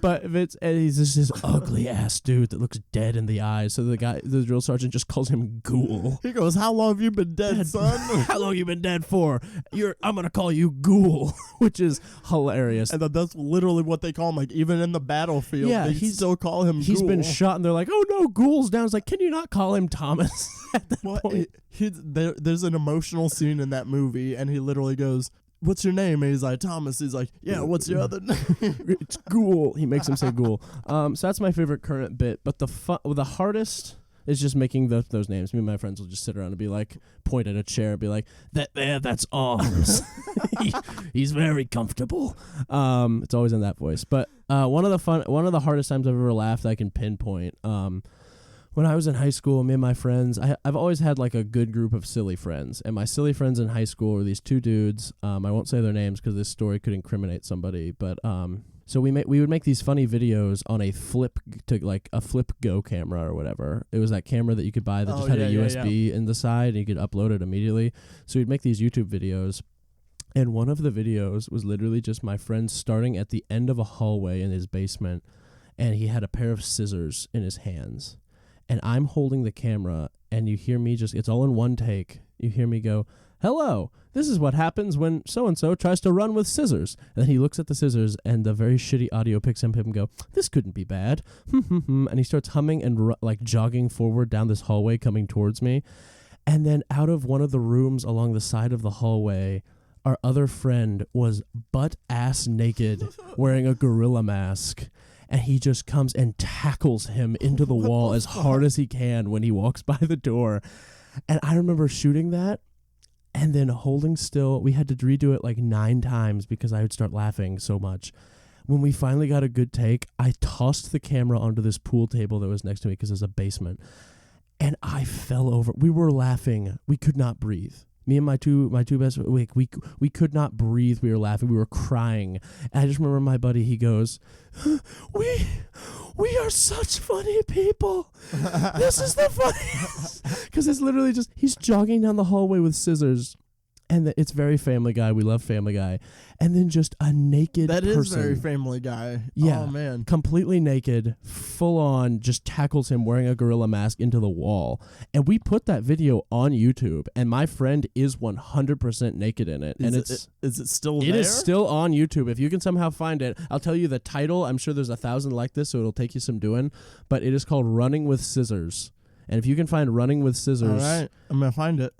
But he's just this ugly ass dude that looks dead in the eyes. So the drill sergeant just calls him Ghoul. He goes, "How long have you been dead, son? How long you been dead for? I'm gonna call you Ghoul," which is hilarious. And that's literally what they call him. Like even in the battlefield, they still call him. He's Ghoul. Been shot, and they're like, "Oh no, Ghoul's down." It's like, can you not call him Thomas at that point? There's an emotional scene in that movie, and he literally goes, "What's your name?" And he's like, "Thomas." He's like, "Yeah, what's your other name?" It's Ghoul. He makes him say Ghoul. So that's my favorite current bit. But the hardest is just making those names. Me and my friends will just sit around and be like, point at a chair and be like, that's Arms. He's very comfortable. It's always in that voice. But one of the hardest times I've ever laughed I can pinpoint. When I was in high school, me and my friends, I've always had like a good group of silly friends. And my silly friends in high school were these two dudes. I won't say their names because this story could incriminate somebody. But So we would make these funny videos on a flip go camera or whatever. It was that camera that you could buy that just had a USB in the side and you could upload it immediately. So we'd make these YouTube videos. And one of the videos was literally just my friend starting at the end of a hallway in his basement, and he had a pair of scissors in his hands. And I'm holding the camera, and you hear me it's all in one take. You hear me go, "Hello, this is what happens when so-and-so tries to run with scissors." And then he looks at the scissors, and the very shitty audio picks up him go, "This couldn't be bad." And he starts humming and jogging forward down this hallway coming towards me. And then out of one of the rooms along the side of the hallway, our other friend was butt-ass naked wearing a gorilla mask. And he just comes and tackles him into the wall as hard as he can when he walks by the door. And I remember shooting that and then holding still. We had to redo it like 9 times because I would start laughing so much. When we finally got a good take, I tossed the camera onto this pool table that was next to me because there's a basement. And I fell over. We were laughing. We could not breathe. Me and my two best we could not breathe. We were laughing. We were crying. And I just remember my buddy. He goes, "We are such funny people. This is the funniest." Because it's literally just he's jogging down the hallway with scissors, and it's very Family Guy. We love Family Guy, and then just a naked That person. is very Family Guy. Yeah, oh man, completely naked, full on, just tackles him wearing a gorilla mask into the wall. And we put that video on YouTube, and my friend is 100% naked in it. And is it still there? It is still on YouTube. If you can somehow find it, I'll tell you the title. I'm sure there's 1,000 like this, so it'll take you some doing. But it is called Running with Scissors. And if you can find Running with Scissors, all right, I'm gonna find it.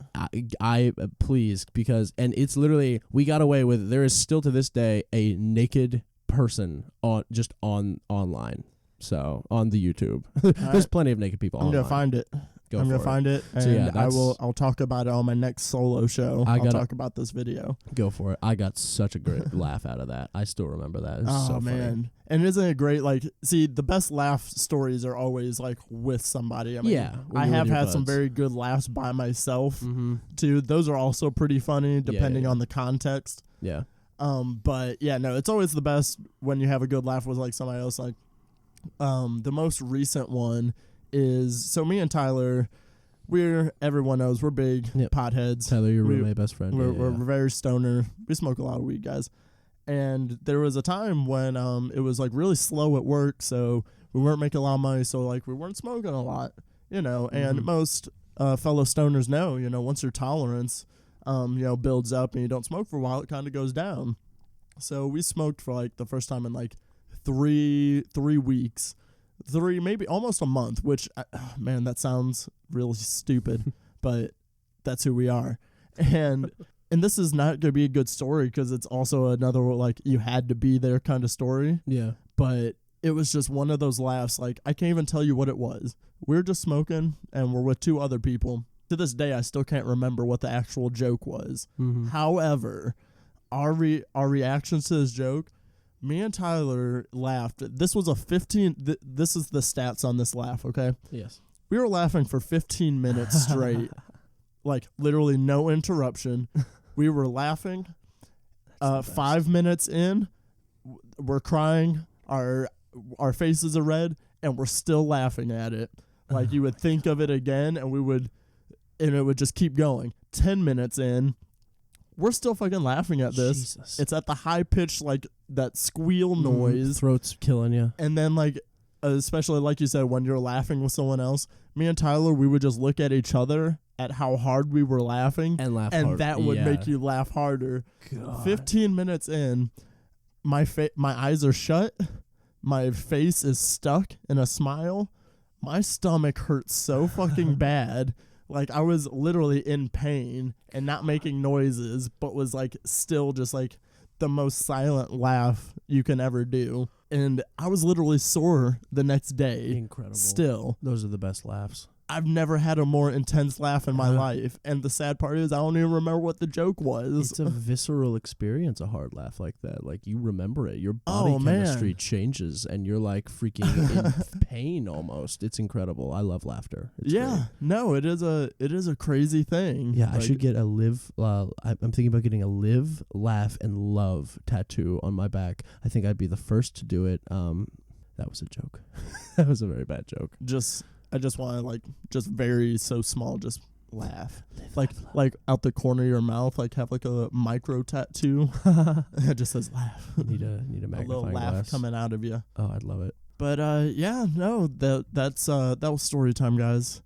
I please, because it's literally we got away with. There is still to this day a naked person online. So on the YouTube, there's plenty of naked people. I'm gonna find it. I'm gonna find it, and I'll talk about it on my next solo show. I'll talk about this video. Go for it. I got such a great laugh out of that. I still remember that. It's so man. funny. And isn't it great? Like, see, the best laugh stories are always like with somebody. I mean, yeah, I have had some very good laughs by myself too. Those are also pretty funny depending on the context. Yeah. But yeah, no, it's always the best when you have a good laugh with like somebody else. Like, the most recent one is, so me and Tyler, everyone knows we're big potheads. Tyler, your roommate, best friend. We're very stoner. We smoke a lot of weed, guys. And there was a time when it was like really slow at work, so we weren't making a lot of money, so like we weren't smoking a lot, and most fellow stoners know, once your tolerance builds up and you don't smoke for a while, it kind of goes down. So we smoked for like the first time in like 3 weeks. Maybe almost a month, which, man, that sounds really stupid, but that's who we are. And this is not going to be a good story because it's also another, like, you had to be there kind of story. Yeah. But it was just one of those laughs. Like, I can't even tell you what it was. We're just smoking, and we're with 2 other people. To this day, I still can't remember what the actual joke was. However, our reactions to this joke, me and Tyler laughed. This was this is the stats on this laugh, okay? Yes. We were laughing for 15 minutes straight. Like, literally no interruption. We were laughing. 5 minutes in, we're crying. Our faces are red, and we're still laughing at it. Like, you would think of it again, and it would just keep going. 10 minutes in, we're still fucking laughing at this. Jesus. It's at the high pitch, like that squeal noise. Throat's killing you. And then, like, especially like you said, when you're laughing with someone else, me and Tyler, we would just look at each other at how hard we were laughing and laugh and harder. That would make you laugh harder. God. 15 minutes in, my eyes are shut. My face is stuck in a smile. My stomach hurts so fucking bad. Like, I was literally in pain and not making noises, but was like still just like the most silent laugh you can ever do. And I was literally sore the next day. Incredible. Still. Those are the best laughs. I've never had a more intense laugh in my life. And the sad part is I don't even remember what the joke was. It's a visceral experience, a hard laugh like that. Like, you remember it. Your body chemistry changes, and you're like freaking in pain almost. It's incredible. I love laughter. It's great. No, it is a crazy thing. Yeah, I should get a live. I'm thinking about getting a live, laugh, and love tattoo on my back. I think I'd be the first to do it. That was a joke. That was a very bad joke. I just want to just very so small, just laugh. Live, like out the corner of your mouth, like have like a micro tattoo. It just says laugh. You need a magnifying a little laugh glass coming out of you. Oh, I'd love it. But that was story time, guys.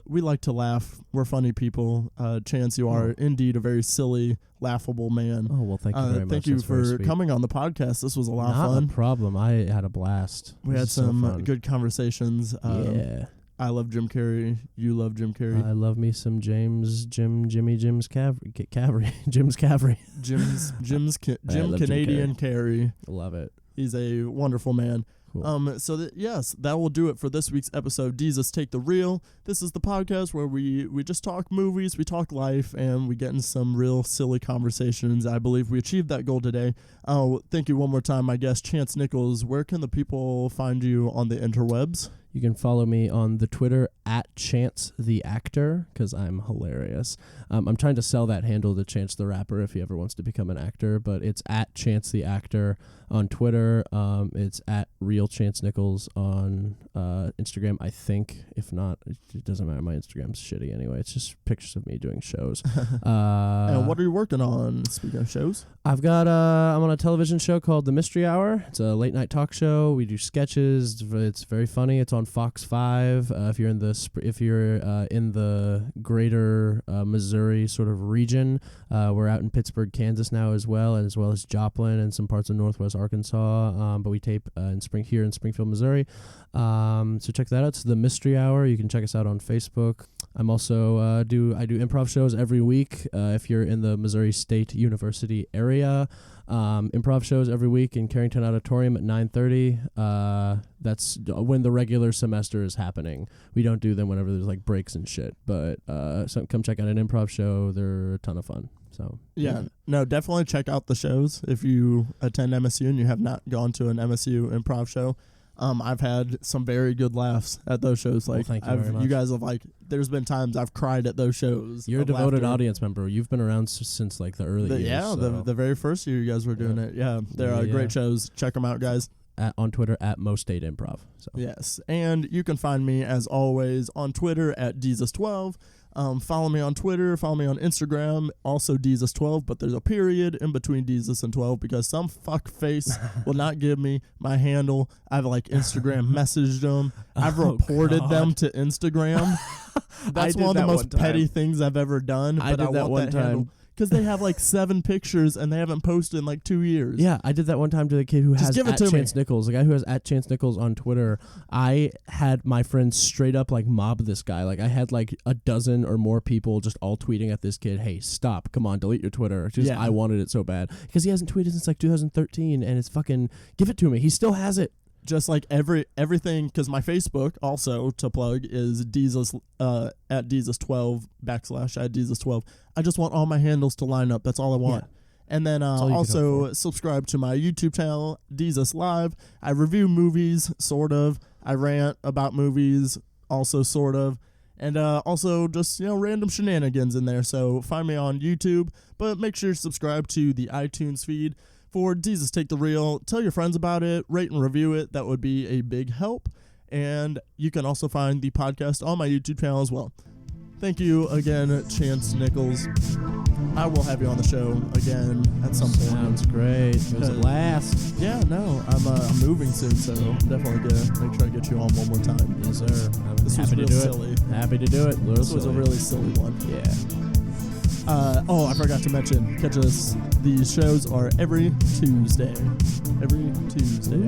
We like to laugh. We're funny people. Chance, you are indeed a very silly, laughable man. Oh, well, thank you very much. Thank you That's very for sweet. coming on the podcast. This was a lot of Not fun. a problem. I had a blast. We had some good conversations. Yeah. I love Jim Carrey. You love Jim Carrey. I love me some Jim's Cavry. Jim's Cavry. Jim Canadian Carrey. Love it. He's a wonderful man. Cool. So yes, that will do it for this week's episode. Jesus Take the Reel. This is the podcast where we just talk movies, we talk life, and we get in some real silly conversations. I believe we achieved that goal today. Thank you one more time, my guest, Chance Nichols. Where can the people find you on the interwebs? You can follow me on the Twitter at Chance the Actor, because I'm hilarious. I'm trying to sell that handle to Chance the Rapper if he ever wants to become an actor, but it's at Chance the Actor on Twitter. It's at Real Chance Nichols on Instagram, I think. If not, it doesn't matter. My Instagram's shitty anyway. It's just pictures of me doing shows. And what are you working on, speaking of shows? I'm on a television show called The Mystery Hour. It's a late night talk show. We do sketches. It's very funny. It's on Fox 5. If you're in the greater Missouri sort of region, we're out in Pittsburgh, Kansas now as well as Joplin and some parts of Northwest Arkansas. But we tape in Springfield, Missouri. So check that out. It's The Mystery Hour. You can check us out on Facebook. I'm also I do improv shows every week. If you're in the Missouri State University area, improv shows every week in Carrington Auditorium at 9:30. That's when the regular semester is happening. We don't do them whenever there's like breaks and shit. But so come check out an improv show. They're a ton of fun. So no, definitely check out the shows if you attend MSU and you have not gone to an MSU improv show. I've had some very good laughs at those shows. Like, thank you very much. You guys have there's been times I've cried at those shows. You're a devoted audience member. You've been around since like the early years. Yeah, so. the very first year you guys were doing it. Yeah, they're great shows. Check them out, guys. On Twitter at Mo State Improv. So. Yes, and you can find me as always on Twitter at Jesus12. Follow me on Twitter, follow me on Instagram, also Jesus12, but there's a period in between Jesus and 12 because some fuck face will not give me my handle. I've Instagram messaged them. I've reported them to Instagram. That's one of the most petty things I've ever done. I did that one time. Because they have 7 pictures and they haven't posted in 2 years. Yeah, I did that one time to the kid who has at Chance Nichols, the guy who has at Chance Nichols on Twitter. I had my friends straight up mob this guy. I had a dozen or more people just all tweeting at this kid, "Hey, stop! Come on, delete your Twitter." I wanted it so bad because he hasn't tweeted since 2013, and it's fucking give it to me. He still has it. Just everything, because my Facebook also to plug is Jesus at Jesus12 / at Jesus12. I just want all my handles to line up. That's all I want. Yeah. And then also subscribe to my YouTube channel, Jesus Live. I review movies, sort of. I rant about movies, also sort of. And also just random shenanigans in there. So find me on YouTube, but make sure you subscribe to the iTunes feed. For Jesus Take the Reel, tell your friends about it, rate and review it. That would be a big help. And you can also find the podcast on my YouTube channel as well. Thank you again, Chance Nichols. I will have you on the show again at some point. Sounds great. It was a blast. Yeah, no, I'm moving soon, so definitely make sure I get you on one more time. Yes, sir. This was real silly. Happy to do it. This was a really silly one. Yeah. I forgot to mention, catch us. These shows are every Tuesday.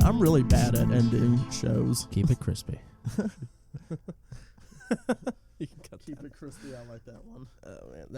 I'm really bad at ending shows. Keep it crispy. Keep it crispy. I like that one. Oh, man.